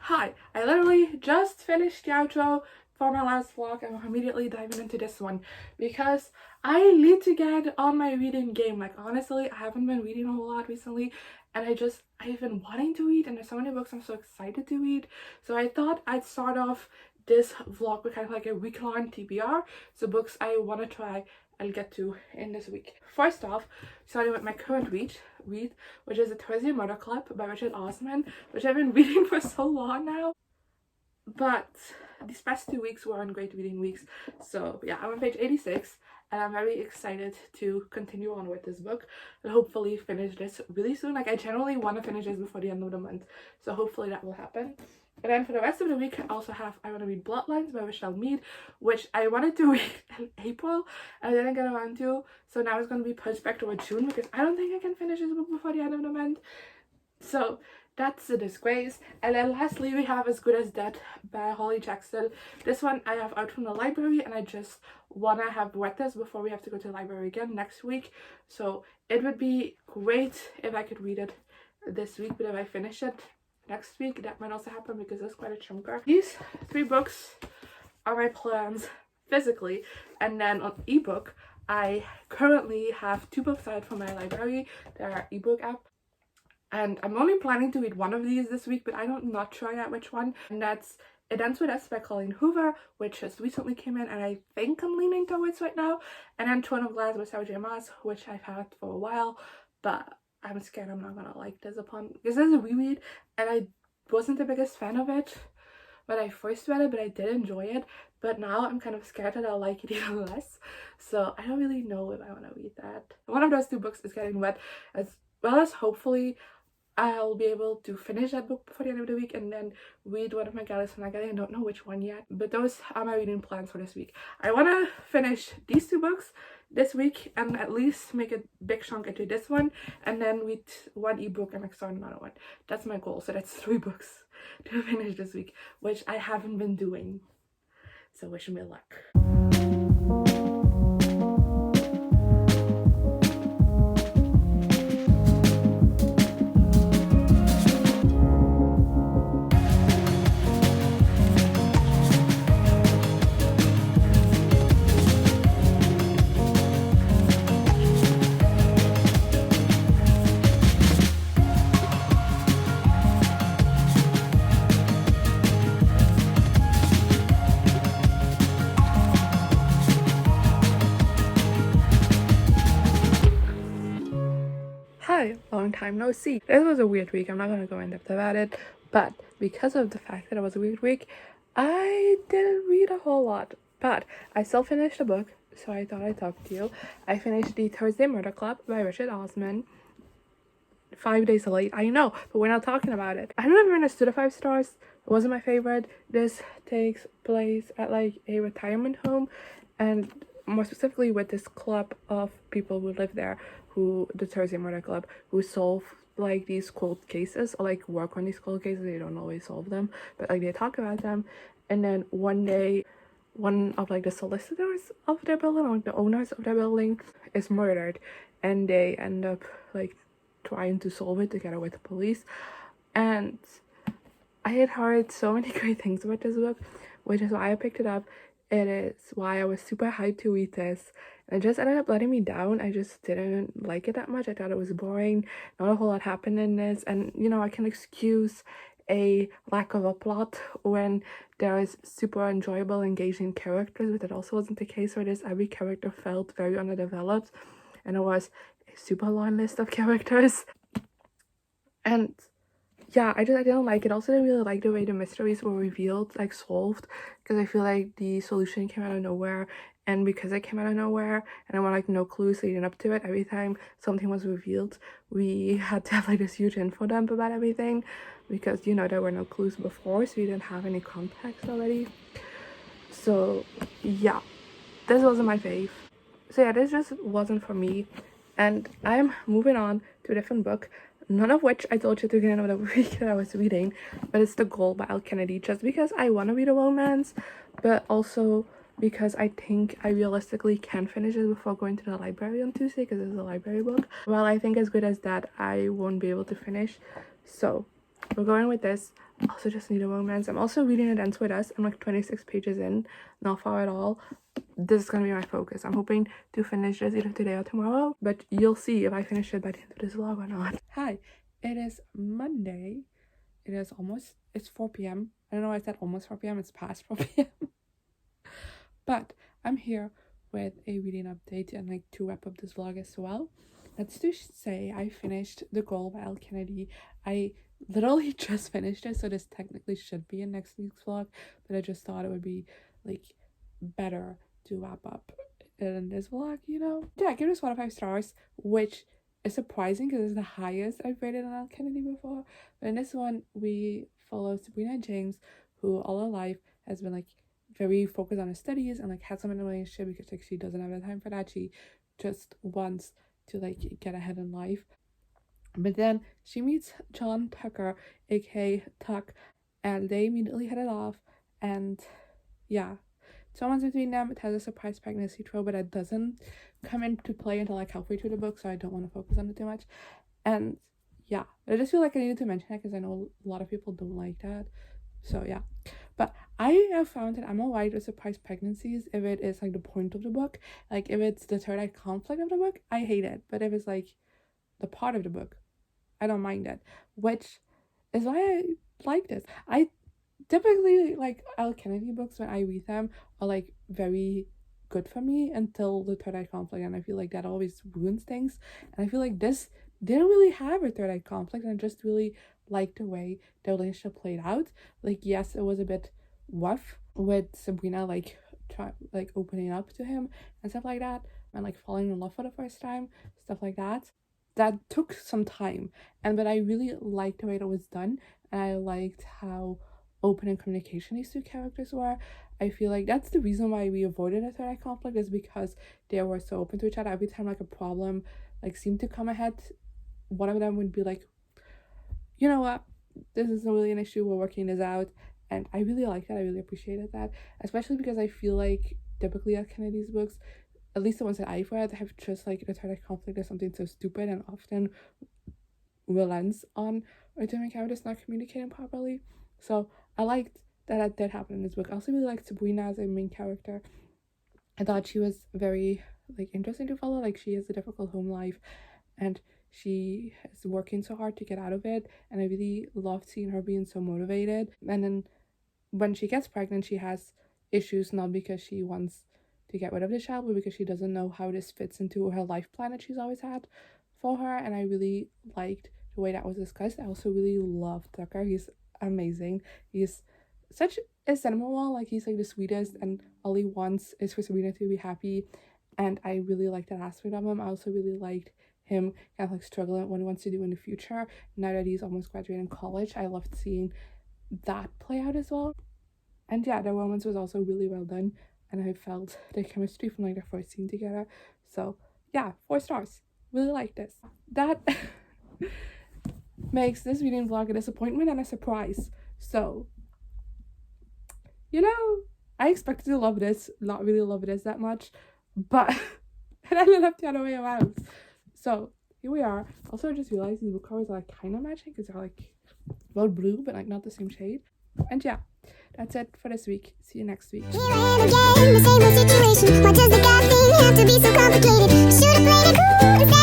Hi, I literally just finished the outro for my last vlog and I'm immediately diving into this one because I need to get on my reading game. Like honestly, I haven't been reading a whole lot recently and I've been wanting to read and there's so many books I'm so excited to read. So I thought I'd start off this vlog with kind of like a week-long TBR. So books I want to try I'll get to in this week. First off, starting with my current read, which is The Twisty Murder Club by Osmond, which I've been reading for so long now. But these past 2 weeks weren't great reading weeks. So yeah, I'm on page 86 and I'm very excited to continue on with this book and hopefully finish this really soon. Like I generally want to finish this before the end of the month. So hopefully that will happen. And then for the rest of the week, I also have I want to read Bloodlines by Mead, which I wanted to read in April and I didn't get around to. So now it's going to be pushed back toward June because I don't think I can finish this book before the end of the month. So that's a disgrace. And then lastly, we have As Good as Dead by Holly Jackson. This one I have out from the library and I just want to have read this before we have to go to the library again next week. So it would be great if I could read it this week, but if I finish it next week, that might also happen because it's quite a chunker. These 3 books are my plans physically, and then on ebook I currently have 2 books out from my library. They're ebook app and I'm only planning to read one of these this week, but I'm not sure yet which one, and that's It Ends With Us by Colleen Hoover, which just recently came in and I think I'm leaning towards right now, and then Throne of Glass by Sabrina, which I've had for a while but I'm scared I'm not gonna like this upon because there's a reread and I wasn't the biggest fan of it when I first read it, but I did enjoy it. But now I'm kind of scared that I'll like it even less. So I don't really know if I want to read that. One of those 2 books is getting read, as well as hopefully I'll be able to finish that book before the end of the week and then read one of my galleys from that gallery. I don't know which one yet, but those are my reading plans for this week. I want to finish these 2 books this week and at least make a big chunk into this one and then read one ebook and like start another one. That's my goal. So that's 3 books to finish this week, which I haven't been doing. So wish me luck. Hi, long time no see. This was a weird week. I'm not gonna go in depth about it, but because of the fact that it was a weird week, I didn't read a whole lot. But I still finished the book, so I thought I'd talk to you. I finished The Thursday Murder Club by Osmond. 5 days late, I know, but we're not talking about it. I've never understood 5 stars. It wasn't my favorite. This takes place at like a retirement home, and more specifically with this club of people who live there, who the Thursday Murder Club, who solve like these cold cases or like work on these cold cases. They don't always solve them, but like they talk about them. And then one day, one of like the solicitors of their building, or like the owners of their building, is murdered, and they end up like trying to solve it together with the police. And I had heard so many great things about this book, which is why I picked it up. It is why I was super hyped to read this, and it just ended up letting me down. I just didn't like it that much. I thought it was boring. Not a whole lot happened in this, and you know, I can excuse a lack of a plot when there is super enjoyable, engaging characters, but that also wasn't the case for this. Every character felt very underdeveloped, and it was a super long list of characters. And yeah, I didn't like it. Also, I didn't really like the way the mysteries were revealed, like solved, because I feel like the solution came out of nowhere. And because it came out of nowhere and I want like no clues leading up to it, every time something was revealed, we had to have like this huge info dump about everything, because you know there were no clues before, so you didn't have any context already. So yeah, this wasn't my fave. So yeah, this just wasn't for me, and I'm moving on to a different book, none of which I told you at the beginning of the week that I was reading, but it's The Goal by Al Kennedy, just because I want to read a romance, but also because I think I realistically can finish it before going to the library on Tuesday, because it's a library book. Well, I think As Good as That I won't be able to finish, so we're going with this. Also just need a romance. I'm also reading A Dance With Us. I'm like 26 pages in, not far at all. This is gonna be my focus. I'm hoping to finish this either today or tomorrow, but you'll see if I finish it by the end of this vlog or not. Hi, it is Monday. It's 4 p.m. I don't know why I said almost 4 p.m. It's past 4 p.m. But I'm here with a reading update and like to wrap up this vlog as well. Let's just say I finished The Goal by Elle Kennedy. I literally just finished it, so this technically should be in next week's vlog, but I just thought it would be like better to wrap up in this vlog, you know? Yeah, I give this 1 out of 5 stars, which is surprising because it's the highest I've rated on Elle Kennedy before. But in this one, we follow Sabrina and James, who all her life has been like very focused on her studies and like had some in a relationship because like she doesn't have the time for that. She just wants to like get ahead in life. But then she meets John Tucker, aka Tuck, and they immediately hit it off. And yeah, someone's between them. It has a surprise pregnancy trope, but it doesn't come into play until like halfway through the book, so I don't want to focus on it too much. And yeah, I just feel like I needed to mention it because I know a lot of people don't like that. So yeah, but I have found that I'm alright with surprise pregnancies if it is like the point of the book. Like if it's the third act conflict of the book, I hate it. But if it's like the part of the book, I don't mind it, which is why I like this. I typically like Elle Kennedy books when I read them are like very good for me until the third act conflict, and I feel like that always ruins things. And I feel like this didn't really have a third act conflict, and I just really liked the way the relationship played out. Like yes, it was a bit rough with Sabrina like opening up to him and stuff like that, and like falling in love for the first time, stuff like that. That took some time, but I really liked the way that was done, and I liked how open in communication these two characters were. I feel like that's the reason why we avoided a third act conflict, is because they were so open to each other. Every time like a problem like seemed to come ahead, one of them would be like, you know what, this isn't really an issue, we're working this out. And I really liked that. I really appreciated that, especially because I feel like typically at Kennedy's books, at least the ones that I've read, have just like the third act conflict is something so stupid and often relents on our two main characters not communicating properly. So I liked that did happen in this book. I also really liked Sabrina as a main character. I thought she was very like interesting to follow. Like she has a difficult home life and she is working so hard to get out of it, and I really loved seeing her being so motivated. And then when she gets pregnant, she has issues, not because she wants to get rid of the child, but because she doesn't know how this fits into her life plan that she's always had for her. And I really liked the way that was discussed. I also really loved Tucker. He's amazing. He's such a cinema wall. Like he's like the sweetest, and all he wants is for Sabrina to be happy, and I really liked that aspect of him. I also really liked him kind of like struggling what he wants to do in the future now that he's almost graduating college. I loved seeing that play out as well. And yeah, the romance was also really well done, and I felt the chemistry from like their first scene together. So yeah, 4 stars. Really like this. That makes this reading vlog a disappointment and a surprise. So, you know, I expected to love this, not really love this that much, but it ended up the other way around. So here we are. Also, I just realized these book covers are like kind of matching because they're like well blue, but like not the same shade. And yeah, that's it for this week. See you next week. Here I am again, the same old situation. Why does the God thing have to be so complicated? I should have played it cool.